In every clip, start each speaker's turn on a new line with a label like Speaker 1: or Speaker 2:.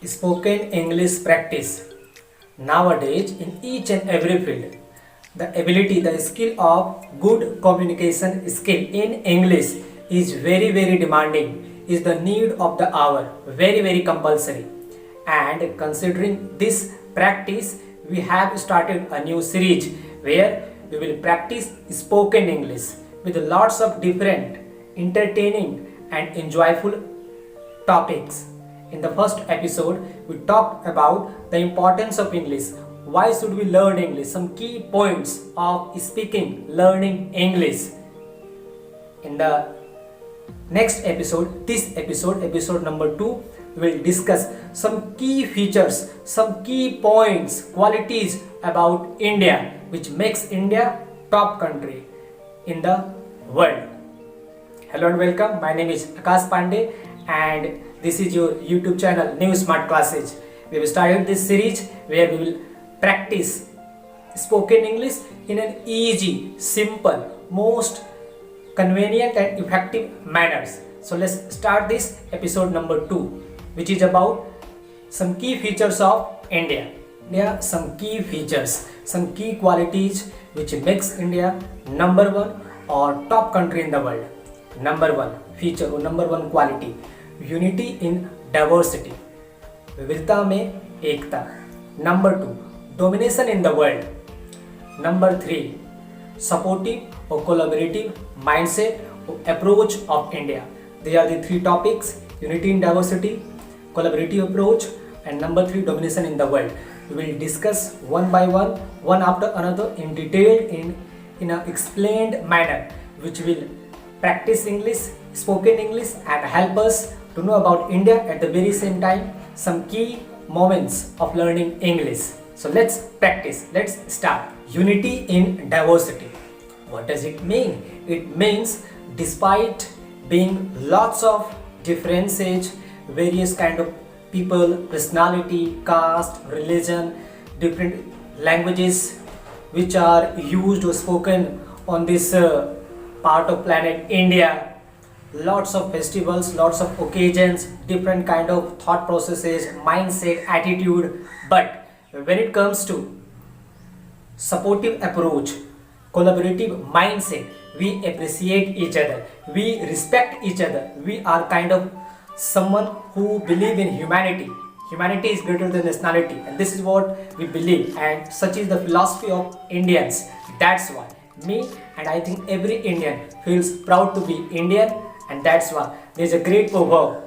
Speaker 1: Spoken English practice. Nowadays, in each and every field, the skill of good communication skill in English is very demanding, is the need of the hour, very compulsory. And considering this practice, we have started a new series where we will practice spoken English with lots of different, entertaining, and enjoyable topics. In the first episode, we talked about the importance of English. Why should we learn English? Some key points of speaking, learning English. In the next episode, episode number 2, we will discuss some key features, some key points, qualities about India which makes India top country in the world. Hello and welcome. My name is Akash Pandey and this is your YouTube channel New Smart Classes. We have started this series where we will practice spoken English in an easy, simple, most convenient and effective manners. So let's start this episode number 2, which is about some key features of India. There are some key features, some key qualities which makes India number 1 or top country in the world. Number 1 feature or number 1 quality, unity in diversity, विविधता में एकता. Number 2, domination in the world. Number 3, supportive or collaborative mindset or approach of India. They are the 3 topics: unity in diversity, collaborative approach, and number 3, domination in the world. We will discuss one by one after another in detail in an explained manner, which will practice English, spoken English, and help us to know about India at the very same time, some key moments of learning English. So let's practice. Let's start. Unity in diversity. What does it mean? It means despite being lots of differences, various kind of people, personality, caste, religion, different languages which are used or spoken on this part of planet India, lots of festivals, lots of occasions, different kind of thought processes, mindset, attitude, but when it comes to supportive approach, collaborative mindset, we appreciate each other, we respect each other, we are kind of someone who believe in humanity. Humanity is greater than nationality, and this is what we believe, and such is the philosophy of Indians. That's why me and I think every Indian feels proud to be Indian, and that's why there's a great proverb: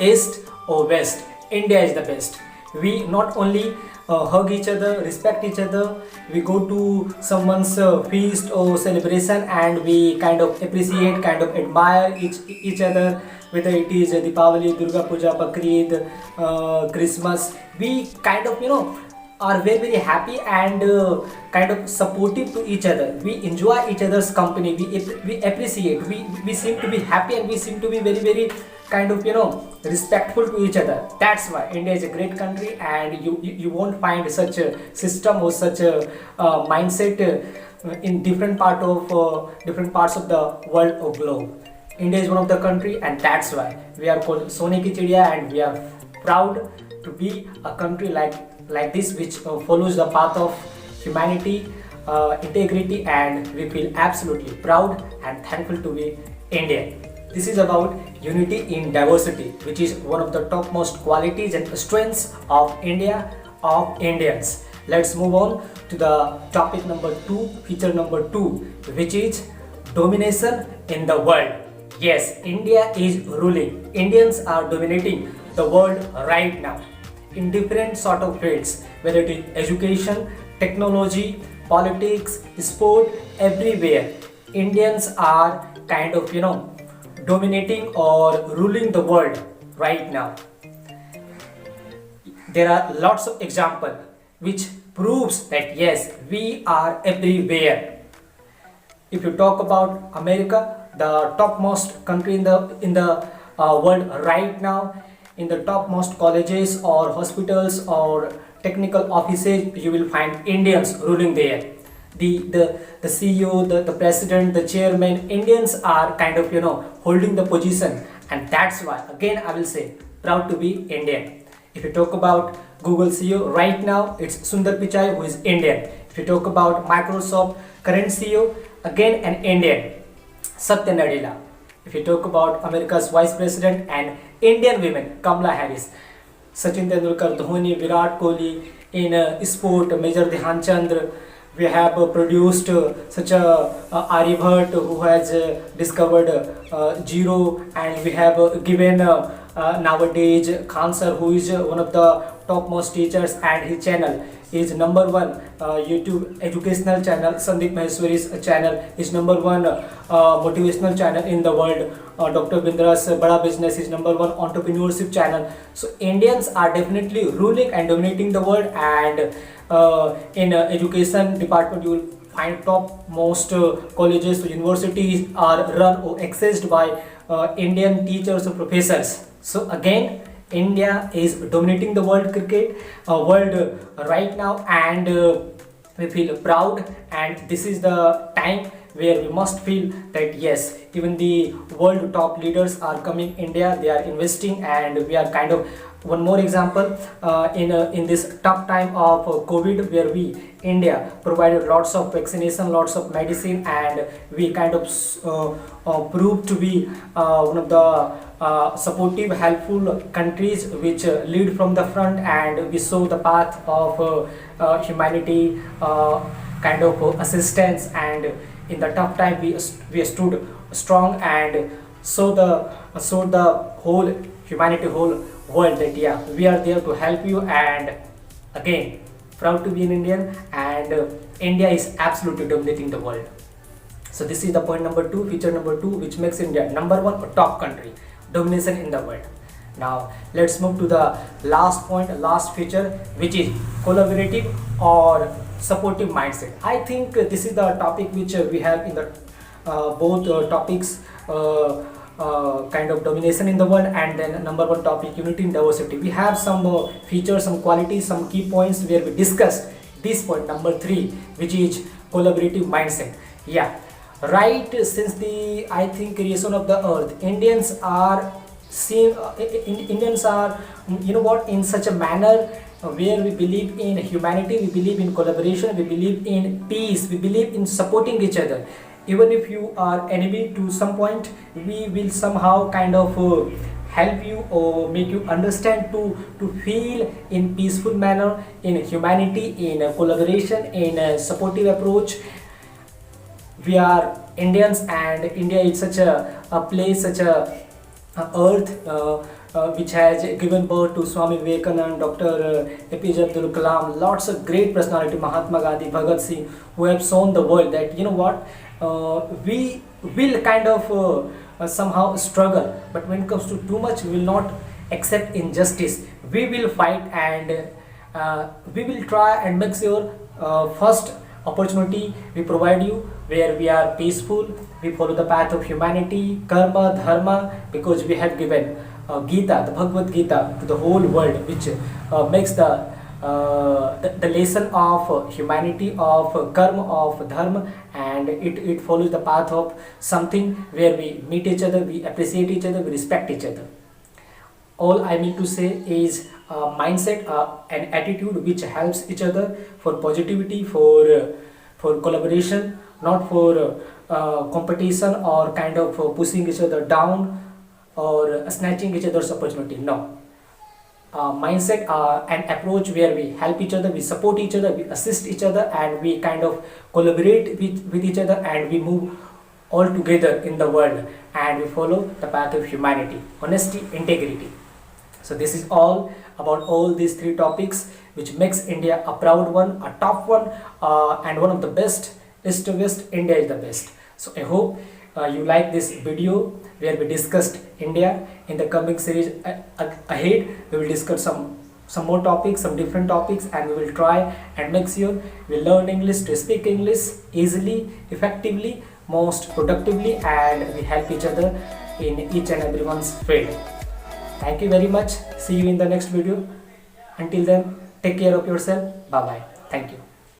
Speaker 1: East or West, India is the best. We not only hug each other, respect each other, we go to someone's feast or celebration and we kind of appreciate, kind of admire each other, whether it is Deepavali, Durga Puja, Bakrid, Christmas. We kind of are very happy and kind of supportive to each other. We enjoy each other's company, we appreciate, we seem to be happy, and we seem to be very kind of respectful to each other. That's why India is a great country, and you won't find such a system or such a mindset in different parts of the world or globe. India is one of the country, and that's why we are called Sone ki Chidiya, and we are proud to be a country like this, which follows the path of humanity, integrity, and we feel absolutely proud and thankful to be Indian. This is about unity in diversity, which is one of the topmost qualities and strengths of India, of Indians. Let's move on to the topic number 2, feature number 2, which is domination in the world. Yes, India is ruling. Indians are dominating the world right now in different sort of fields, whether it is education, technology, politics, sport, everywhere. Indians are kind of dominating or ruling the world right now. There are lots of examples which proves that yes, we are everywhere. If you talk about America, the topmost country in the world right now, in the topmost colleges or hospitals or technical offices, you will find Indians ruling there. The CEO, the president, the chairman, Indians are kind of holding the position, and that's why again I will say proud to be Indian. If you talk about Google CEO right now, it's Sundar Pichai, who is Indian. If you talk about Microsoft current CEO, again an Indian, Satya Nadella. If you talk about America's Vice President and Indian women, Kamala Harris, Sachin Tendulkar, Dhoni, Virat Kohli, in sport, Major Dhyan Chandra. We have produced such a Aryabhat who has discovered zero, and we have given nowadays Khan sir, who is one of the topmost teachers, and his channel is number one YouTube educational channel. Sandeep Maheshwari's channel is number one motivational channel in the world. Dr. Bindra's Bada Business is number one entrepreneurship channel. So Indians are definitely ruling and dominating the world, and in education department you will find topmost colleges, universities are run or accessed by Indian teachers or professors. So again, India is dominating the world cricket world right now, and we feel proud, and this is the time where we must feel that yes, even the world top leaders are coming India, they are investing, and we are kind of one more example in this tough time of COVID, where we India provided lots of vaccination, lots of medicine, and we kind of proved to be one of the supportive, helpful countries which lead from the front, and we show the path of humanity, kind of assistance, and in the tough time we stood strong and showed the whole humanity, whole world that yeah, we are there to help you. And again, proud to be an Indian, and India is absolutely dominating the world. So this is the point number 2, feature number 2, which makes India number 1 or top country, domination in the world. Now let's move to the last point, last feature, which is collaborative or supportive mindset. I think this is the topic which we have in the both topics, kind of domination in the world, and then number 1 topic, unity in diversity. We have some features, some qualities, some key points where we discussed this point number 3, which is collaborative mindset. Yeah, right, since the I think creation of the earth, Indians are seen Indians are, you know what, in such a manner where we believe in humanity, we believe in collaboration, we believe in peace, we believe in supporting each other. Even if you are enemy to some point, we will somehow kind of help you or make you understand to feel in peaceful manner, in humanity, in collaboration, in a supportive approach. We are Indians, and India is such a place, such a earth which has given birth to Swami Vivekananda, Dr. APJ Abdul Kalam, lots of great personality, Mahatma Gandhi, Bhagat Singh, who have shown the world that, you know what, we will kind of somehow struggle, but when it comes to too much, we will not accept injustice. We will fight, and we will try and make sure first opportunity we provide you where we are peaceful, we follow the path of humanity, karma, dharma, because we have given Gita, the Bhagavad Gita, to the whole world, which makes the lesson of humanity, of karma, of dharma, and it follows the path of something where we meet each other, we appreciate each other, we respect each other. All I mean to say is mindset, an attitude which helps each other for positivity, for collaboration, not for competition or kind of pushing each other down or snatching each other's opportunity. No. Mindset, an approach where we help each other, we support each other, we assist each other, and we kind of collaborate with each other, and we move all together in the world, and we follow the path of humanity, honesty, integrity. So this is all about all these 3 topics, which makes India a proud one, a top one, and one of the best. East to west, India is the best. So I hope you like this video where we discussed India. In the coming series ahead, we will discuss some more topics, some different topics, and we will try and make sure we learn English, to speak English easily, effectively, most productively, and we help each other in each and everyone's field. Thank you very much. See you in the next video. Until then, take care of yourself. Bye bye. Thank you.